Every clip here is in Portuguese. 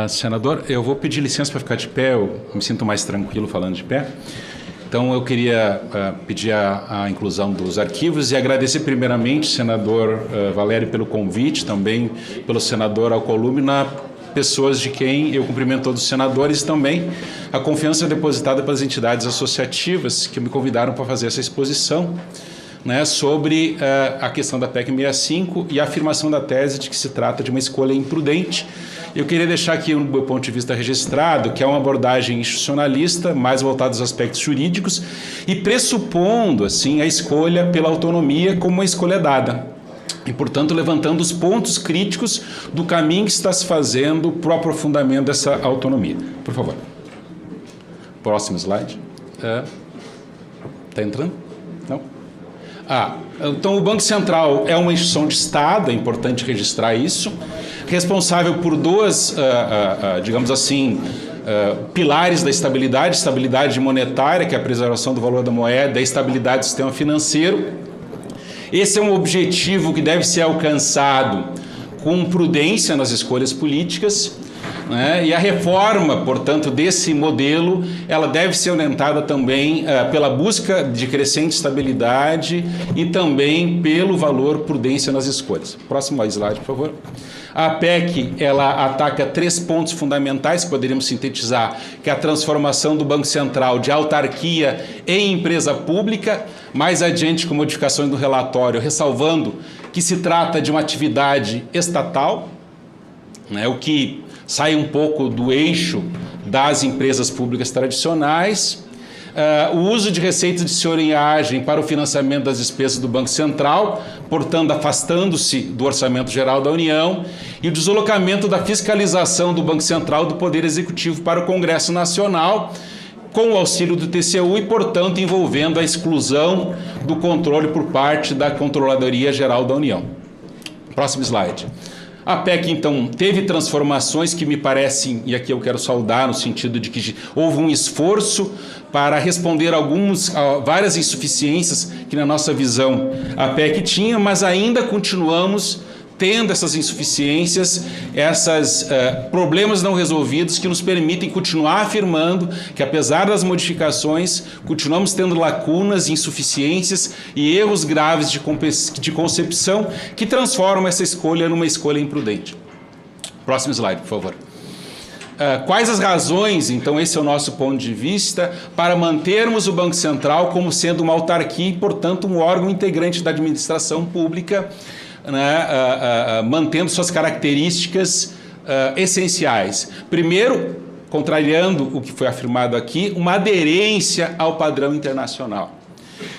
Senador, eu vou pedir licença para ficar de pé, eu me sinto mais tranquilo falando de pé. Então, eu queria pedir a inclusão dos arquivos e agradecer primeiramente, senador Valério, pelo convite, também pelo senador Alcolumbre, pessoas de quem eu cumprimento todos os senadores e também a confiança depositada pelas entidades associativas que me convidaram para fazer essa exposição, né, sobre a questão da PEC 65 e a afirmação da tese de que se trata de uma escolha imprudente. Eu queria deixar aqui, do meu ponto de vista, registrado que é uma abordagem institucionalista, mais voltada aos aspectos jurídicos e pressupondo, assim, a escolha pela autonomia como uma escolha dada. E, portanto, levantando os pontos críticos do caminho que está se fazendo para o aprofundamento dessa autonomia. Por favor. Próximo slide. Está entrando? Não? Então, o Banco Central é uma instituição de Estado, é importante registrar isso, responsável por duas, digamos assim, pilares da estabilidade monetária, que é a preservação do valor da moeda, a estabilidade do sistema financeiro. Esse é um objetivo que deve ser alcançado com prudência nas escolhas políticas, né? E a reforma, portanto, desse modelo, ela deve ser orientada também pela busca de crescente estabilidade e também pelo valor prudência nas escolhas. Próximo slide, por favor. A PEC, ela ataca 3 pontos fundamentais que poderíamos sintetizar, que é a transformação do Banco Central de autarquia em empresa pública, mais adiante com modificações do relatório, ressalvando que se trata de uma atividade estatal, né, o que sai um pouco do eixo das empresas públicas tradicionais, o uso de receitas de senhorinhagem para o financiamento das despesas do Banco Central, portanto, afastando-se do Orçamento Geral da União, e o deslocamento da fiscalização do Banco Central do Poder Executivo para o Congresso Nacional, com o auxílio do TCU e, portanto, envolvendo a exclusão do controle por parte da Controladoria Geral da União. Próximo slide. A PEC, então, teve transformações que me parecem, e aqui eu quero saudar, no sentido de que houve um esforço para responder a várias insuficiências que, na nossa visão, a PEC tinha, mas ainda continuamos tendo essas insuficiências, esses problemas não resolvidos que nos permitem continuar afirmando que, apesar das modificações, continuamos tendo lacunas, insuficiências e erros graves de concepção que transformam essa escolha numa escolha imprudente. Próximo slide, por favor. Quais as razões, então esse é o nosso ponto de vista, para mantermos o Banco Central como sendo uma autarquia e, portanto, um órgão integrante da administração pública, né, mantendo suas características essenciais. Primeiro, contrariando o que foi afirmado aqui, uma aderência ao padrão internacional.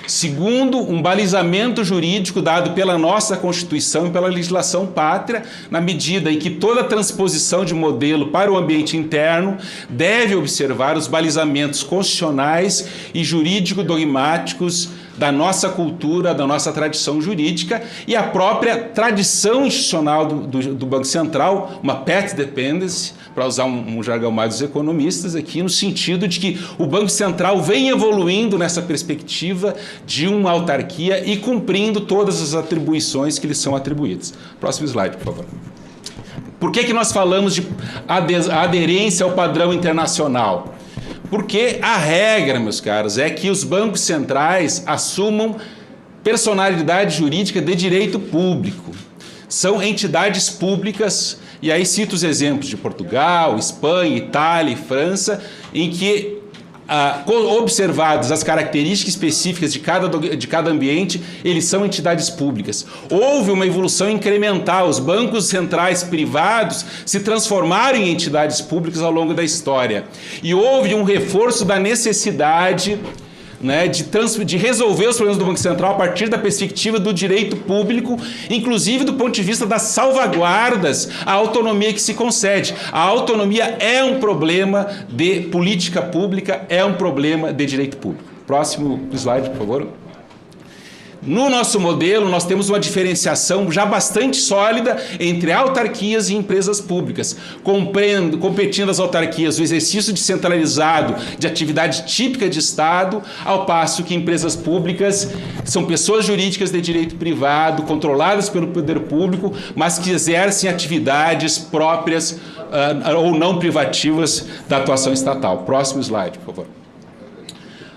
Segundo, um balizamento jurídico dado pela nossa Constituição e pela legislação pátria, na medida em que toda transposição de modelo para o ambiente interno deve observar os balizamentos constitucionais e jurídico-dogmáticos da nossa cultura, da nossa tradição jurídica e a própria tradição institucional do Banco Central, uma path dependency, para usar um jargão mais dos economistas aqui, no sentido de que o Banco Central vem evoluindo nessa perspectiva de uma autarquia e cumprindo todas as atribuições que lhes são atribuídas. Próximo slide, por favor. Por que nós falamos de aderência ao padrão internacional? Porque a regra, meus caros, é que os bancos centrais assumam personalidade jurídica de direito público. São entidades públicas, e aí cito os exemplos de Portugal, Espanha, Itália e França, em que, observadas as características específicas de cada ambiente, eles são entidades públicas. Houve uma evolução incremental, os bancos centrais privados se transformaram em entidades públicas ao longo da história. E houve um reforço da necessidade, né, de resolver os problemas do Banco Central a partir da perspectiva do direito público, inclusive do ponto de vista das salvaguardas à autonomia que se concede. A autonomia é um problema de política pública, é um problema de direito público. Próximo slide, por favor. No nosso modelo, nós temos uma diferenciação já bastante sólida entre autarquias e empresas públicas, competindo as autarquias o exercício descentralizado de atividade típica de Estado, ao passo que empresas públicas são pessoas jurídicas de direito privado, controladas pelo poder público, mas que exercem atividades próprias ou não privativas da atuação estatal. Próximo slide, por favor.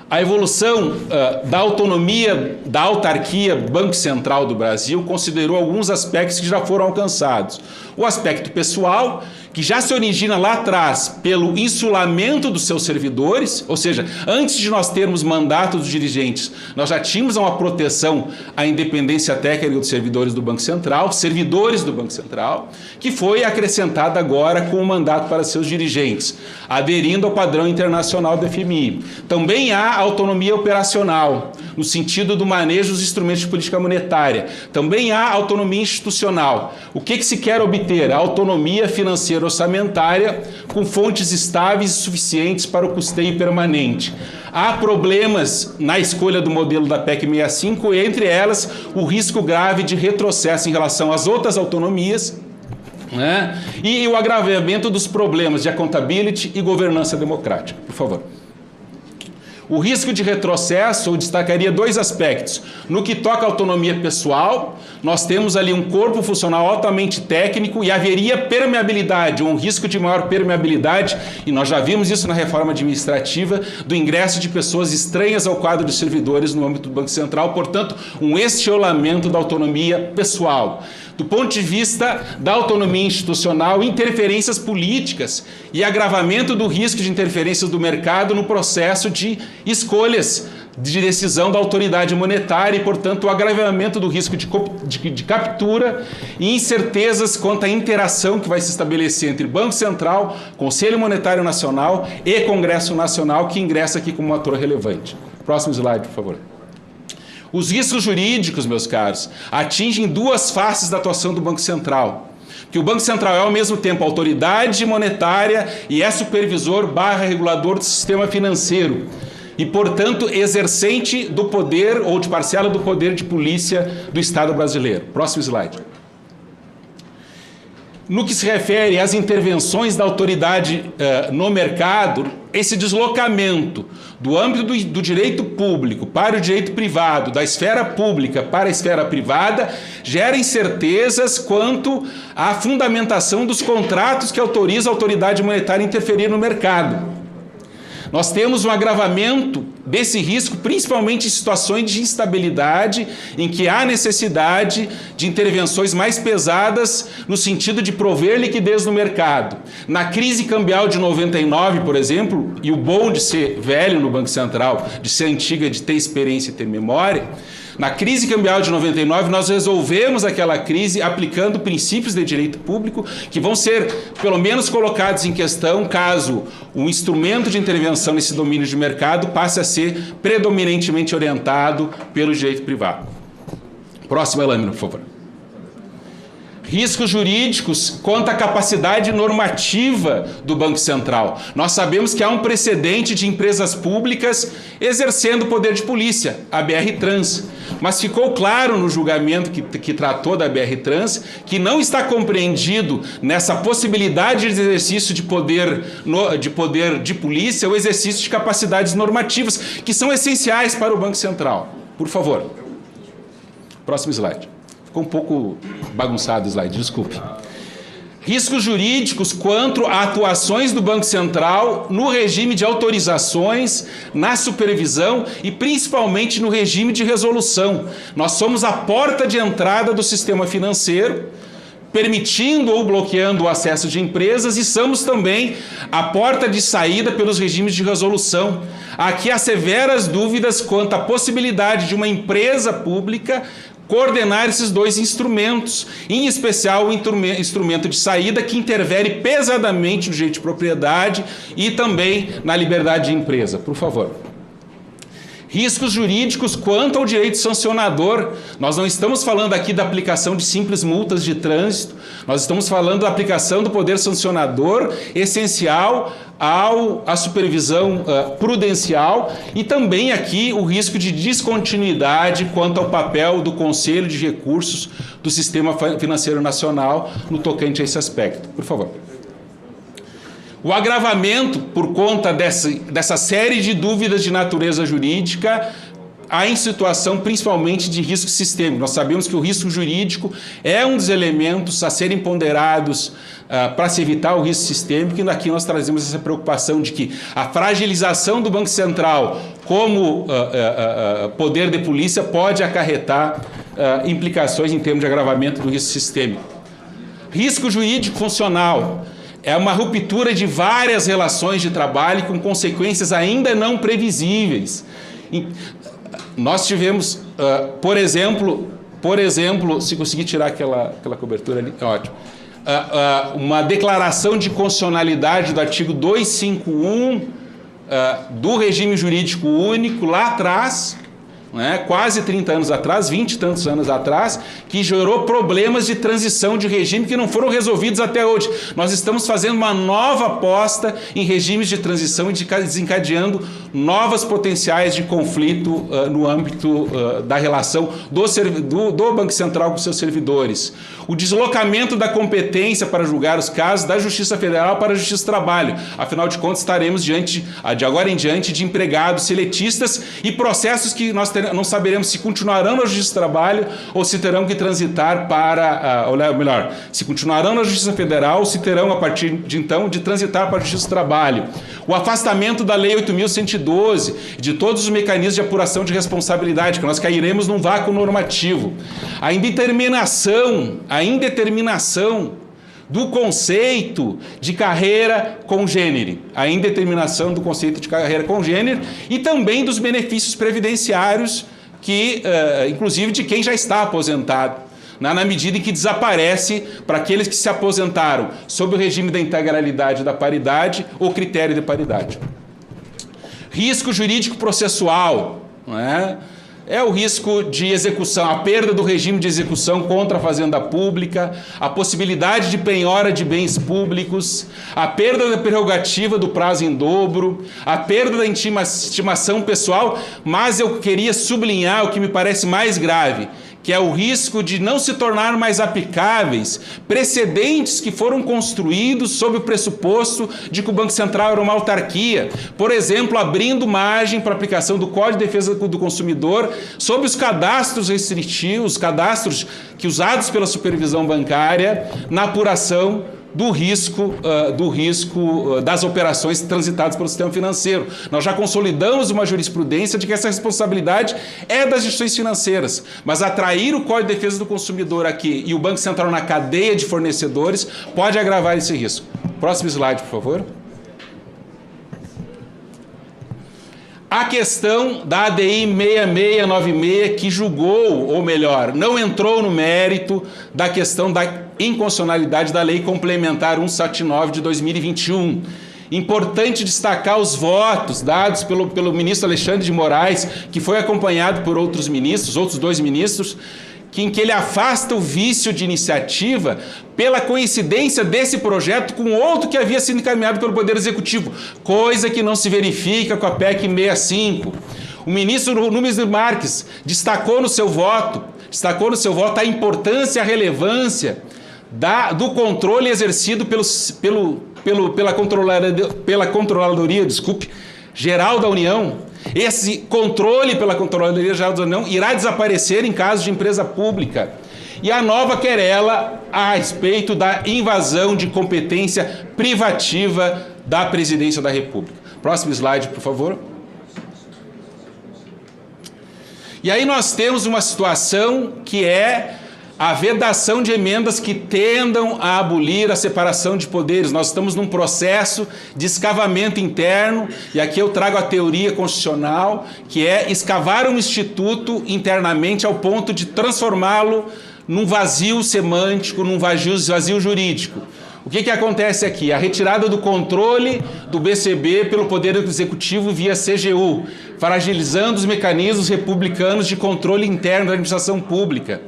A evolução da autonomia, da autarquia Banco Central do Brasil considerou alguns aspectos que já foram alcançados. O aspecto pessoal, que já se origina lá atrás pelo insulamento dos seus servidores, ou seja, antes de nós termos mandato dos dirigentes, nós já tínhamos uma proteção à independência técnica dos servidores do Banco Central, que foi acrescentada agora com o mandato para seus dirigentes, aderindo ao padrão internacional do FMI. Também há autonomia operacional, no sentido do manejo dos instrumentos de política monetária. Também há autonomia institucional. O que se quer obter? A autonomia financeira orçamentária com fontes estáveis e suficientes para o custeio permanente. Há problemas na escolha do modelo da PEC 65, entre elas o risco grave de retrocesso em relação às outras autonomias, né? E o agravamento dos problemas de accountability e governança democrática. Por favor. O risco de retrocesso, eu destacaria dois aspectos. No que toca à autonomia pessoal, nós temos ali um corpo funcional altamente técnico e haveria permeabilidade, um risco de maior permeabilidade, e nós já vimos isso na reforma administrativa, do ingresso de pessoas estranhas ao quadro de servidores no âmbito do Banco Central, portanto, um estiolamento da autonomia pessoal. Do ponto de vista da autonomia institucional, interferências políticas e agravamento do risco de interferências do mercado no processo de escolhas de decisão da autoridade monetária e, portanto, o agravamento do risco de captura e incertezas quanto à interação que vai se estabelecer entre Banco Central, Conselho Monetário Nacional e Congresso Nacional, que ingressa aqui como um ator relevante. Próximo slide, por favor. Os riscos jurídicos, meus caros, atingem duas faces da atuação do Banco Central. Que o Banco Central é, ao mesmo tempo, autoridade monetária e é supervisor / regulador do sistema financeiro. E, portanto, exercente do poder ou de parcela do poder de polícia do Estado brasileiro. Próximo slide. No que se refere às intervenções da autoridade no mercado, esse deslocamento do âmbito do direito público para o direito privado, da esfera pública para a esfera privada, gera incertezas quanto à fundamentação dos contratos que autorizam a autoridade monetária a interferir no mercado. Nós temos um agravamento desse risco, principalmente em situações de instabilidade, em que há necessidade de intervenções mais pesadas no sentido de prover liquidez no mercado. Na crise cambial de 99, por exemplo, e o bom de ser velho no Banco Central, de ser antiga, de ter experiência e ter memória, na crise cambial de 99, nós resolvemos aquela crise aplicando princípios de direito público que vão ser, pelo menos, colocados em questão caso o instrumento de intervenção nesse domínio de mercado passe a ser predominantemente orientado pelo direito privado. Próxima lâmina, por favor. Riscos jurídicos quanto à capacidade normativa do Banco Central. Nós sabemos que há um precedente de empresas públicas exercendo o poder de polícia, a BR-Trans. Mas ficou claro no julgamento que tratou da BR-Trans que não está compreendido nessa possibilidade de exercício de poder de polícia o exercício de capacidades normativas, que são essenciais para o Banco Central. Por favor. Próximo slide. Ficou um pouco bagunçado o slide, desculpe. Riscos jurídicos quanto a atuações do Banco Central no regime de autorizações, na supervisão e principalmente no regime de resolução. Nós somos a porta de entrada do sistema financeiro, permitindo ou bloqueando o acesso de empresas, e somos também a porta de saída pelos regimes de resolução. Aqui há severas dúvidas quanto à possibilidade de uma empresa pública coordenar esses dois instrumentos, em especial o instrumento de saída, que interfere pesadamente no direito de propriedade e também na liberdade de empresa. Por favor. Riscos jurídicos quanto ao direito sancionador. Nós não estamos falando aqui da aplicação de simples multas de trânsito, nós estamos falando da aplicação do poder sancionador essencial à supervisão prudencial, e também aqui o risco de descontinuidade quanto ao papel do Conselho de Recursos do Sistema Financeiro Nacional no tocante a esse aspecto. Por favor. O agravamento por conta dessa série de dúvidas de natureza jurídica em situação principalmente de risco sistêmico. Nós sabemos que o risco jurídico é um dos elementos a serem ponderados para se evitar o risco sistêmico, e aqui nós trazemos essa preocupação de que a fragilização do Banco Central como poder de polícia pode acarretar implicações em termos de agravamento do risco sistêmico. Risco jurídico funcional é uma ruptura de várias relações de trabalho com consequências ainda não previsíveis. Nós tivemos, por exemplo, se conseguir tirar aquela cobertura ali, ótimo. Uma declaração de constitucionalidade do artigo 251 do regime jurídico único lá atrás, né, quase 30 anos atrás, 20 e tantos anos atrás, que gerou problemas de transição de regime que não foram resolvidos até hoje. Nós estamos fazendo uma nova aposta em regimes de transição e desencadeando novas potenciais de conflito no âmbito da relação do Banco Central com seus servidores. O deslocamento da competência para julgar os casos da Justiça Federal para a Justiça do Trabalho. Afinal de contas, estaremos diante, de agora em diante, de empregados seletistas e processos que nós não saberemos se continuarão na Justiça do Trabalho ou se terão que transitar para, ou melhor, se continuarão na Justiça Federal ou se terão, a partir de então, de transitar para a Justiça do Trabalho. O afastamento da Lei 8.112, de todos os mecanismos de apuração de responsabilidade, que nós cairemos num vácuo normativo. A indeterminação do conceito de carreira congênere, a indeterminação do conceito de carreira congênere e também dos benefícios previdenciários, que, inclusive de quem já está aposentado, na medida em que desaparece para aqueles que se aposentaram sob o regime da integralidade da paridade ou critério de paridade. Risco jurídico processual, não é? É o risco de execução, a perda do regime de execução contra a fazenda pública, a possibilidade de penhora de bens públicos, a perda da prerrogativa do prazo em dobro, a perda da estimação pessoal, mas eu queria sublinhar o que me parece mais grave, que é o risco de não se tornar mais aplicáveis precedentes que foram construídos sob o pressuposto de que o Banco Central era uma autarquia. Por exemplo, abrindo margem para a aplicação do Código de Defesa do Consumidor sobre os cadastros restritivos, cadastros que usados pela supervisão bancária na apuração do risco das operações transitadas pelo sistema financeiro. Nós já consolidamos uma jurisprudência de que essa responsabilidade é das instituições financeiras, mas atrair o Código de Defesa do Consumidor aqui e o Banco Central na cadeia de fornecedores pode agravar esse risco. Próximo slide, por favor. A questão da ADI 6696, que julgou, ou melhor, não entrou no mérito da questão da inconstitucionalidade da Lei Complementar 179 de 2021. Importante destacar os votos dados pelo ministro Alexandre de Moraes, que foi acompanhado por outros dois ministros, em que ele afasta o vício de iniciativa pela coincidência desse projeto com outro que havia sido encaminhado pelo Poder Executivo, coisa que não se verifica com a PEC 65. O ministro Nunes Marques destacou no seu voto a importância e a relevância do controle exercido pela Controladoria Geral da União. Esse controle pela Controladoria Geral da União irá desaparecer em caso de empresa pública. E a nova querela a respeito da invasão de competência privativa da Presidência da República. Próximo slide, por favor. E aí nós temos uma situação que é a vedação de emendas que tendam a abolir a separação de poderes. Nós estamos num processo de escavamento interno, e aqui eu trago a teoria constitucional, que é escavar um instituto internamente ao ponto de transformá-lo num vazio semântico, num vazio jurídico. O que acontece aqui? A retirada do controle do BCB pelo Poder Executivo via CGU, fragilizando os mecanismos republicanos de controle interno da administração pública.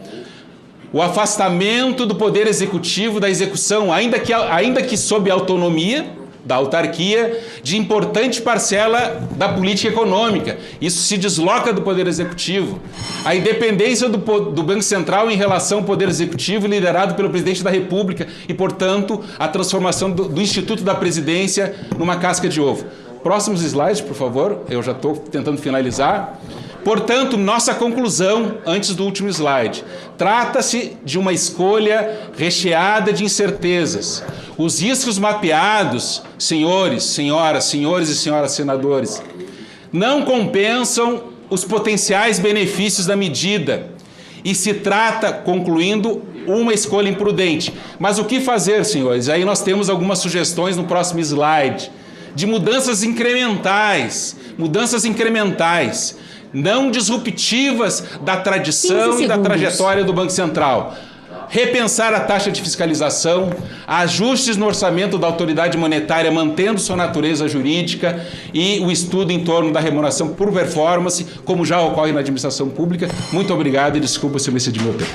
O afastamento do Poder Executivo da execução, ainda que sob autonomia da autarquia, de importante parcela da política econômica. Isso se desloca do Poder Executivo. A independência do Banco Central em relação ao Poder Executivo, liderado pelo Presidente da República, e, portanto, a transformação do Instituto da Presidência numa casca de ovo. Próximos slides, por favor. Eu já estou tentando finalizar. Portanto, nossa conclusão, antes do último slide, trata-se de uma escolha recheada de incertezas. Os riscos mapeados, senhores, senhoras, senhores e senhoras senadores, não compensam os potenciais benefícios da medida e se trata, concluindo, uma escolha imprudente. Mas o que fazer, senhores? Aí nós temos algumas sugestões no próximo slide, de mudanças incrementais, não disruptivas da tradição e da trajetória do Banco Central. Repensar a taxa de fiscalização, ajustes no orçamento da autoridade monetária, mantendo sua natureza jurídica, e o estudo em torno da remuneração por performance, como já ocorre na administração pública. Muito obrigado e desculpa se eu me excedi meu tempo.